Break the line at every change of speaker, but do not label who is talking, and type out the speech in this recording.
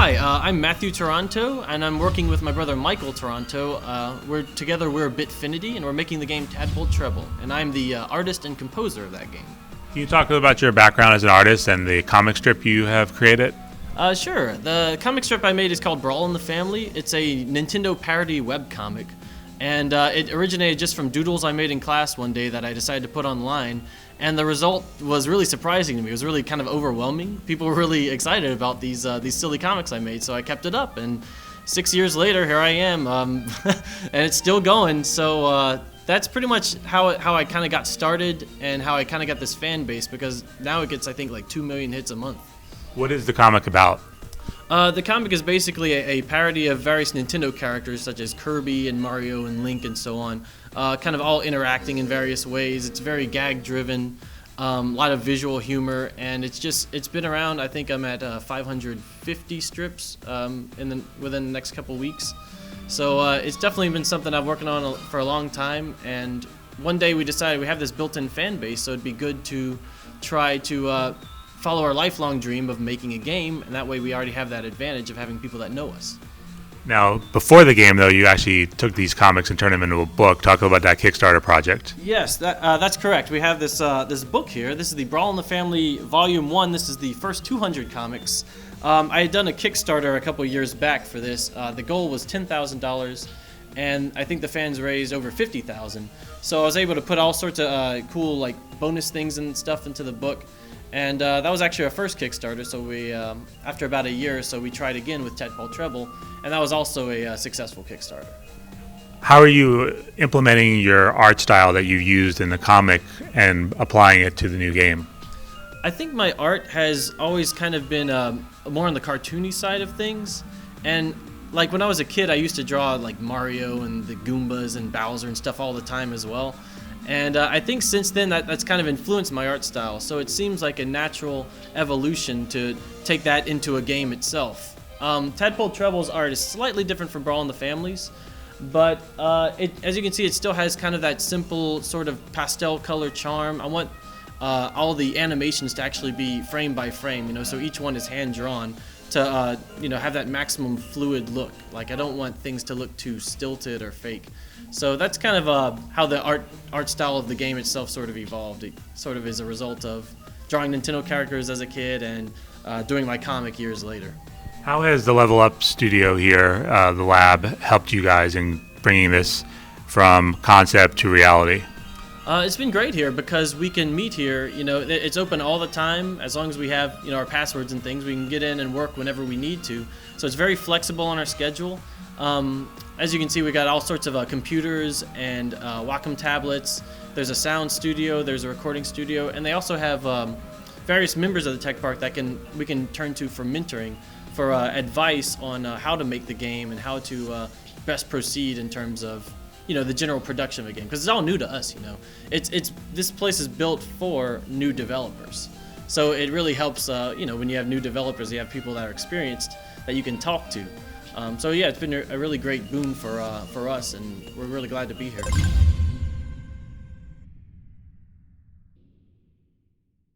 Hi, I'm Matthew Taranto, and I'm working with my brother Michael Taranto. We're Bitfinity, and we're making the game Tadpole Treble, and I'm the artist and composer of that game.
Can you talk a little about your background as an artist and the comic strip you have created?
Sure. The comic strip I made is called Brawl in the Family. It's a Nintendo parody webcomic, and it originated just from doodles I made in class one day that I decided to put online, and the result was really surprising to me. It was really kind of overwhelming. People were really excited about these silly comics I made, so I kept it up, and 6 years later, here I am, and it's still going, so that's pretty much how I kind of got started and how I kind of got this fan base, because now it gets, I think, like 2 million hits a month.
What is the comic about?
The comic is basically a parody of various Nintendo characters such as Kirby and Mario and Link and so on, kind of all interacting in various ways. It's very gag-driven, a lot of visual humor, and it's been around. I think I'm at 550 strips within the next couple weeks. So it's definitely been something I've working on for a long time, and one day we decided we have this built-in fan base, so it'd be good to try to follow our lifelong dream of making a game, and that way we already have that advantage of having people that know us.
Now, before the game, though, you actually took these comics and turned them into a book. Talk about that Kickstarter project.
Yes, that's correct. We have this book here. This is the Brawl in the Family Volume 1. This is the first 200 comics. I had done a Kickstarter a couple years back for this. The goal was $10,000, and I think the fans raised over $50,000. So I was able to put all sorts of cool like bonus things and stuff into the book. And that was actually our first Kickstarter, so we, after about a year or so, we tried again with Tadpole Treble, and that was also a successful Kickstarter.
How are you implementing your art style that you used in the comic and applying it to the new game?
I think my art has always kind of been more on the cartoony side of things, and like when I was a kid, I used to draw like Mario and the Goombas and Bowser and stuff all the time as well. And I think since then that's kind of influenced my art style, so it seems like a natural evolution to take that into a game itself. Tadpole Treble's art is slightly different from Brawl in the Families, but as you can see, it still has kind of that simple sort of pastel color charm. I want all the animations to actually be frame by frame, so each one is hand drawn to have that maximum fluid look. Like, I don't want things to look too stilted or fake. So that's kind of how the art style of the game itself sort of evolved. It sort of is a result of drawing Nintendo characters as a kid and doing my comic years later.
How has the Level Up studio here, the lab, helped you guys in bringing this from concept to reality?
It's been great here because we can meet here. It's open all the time. As long as we have our passwords and things, we can get in and work whenever we need to. So it's very flexible on our schedule. As you can see, we got all sorts of computers and Wacom tablets. There's a sound studio, there's a recording studio, and they also have various members of the tech park that we can turn to for mentoring, for advice on how to make the game and how to best proceed in terms of the general production of a game, because it's all new to us. This place is built for new developers, so it really helps. When you have new developers, you have people that are experienced that you can talk to. So yeah, it's been a really great boon for us, and we're really glad to be here.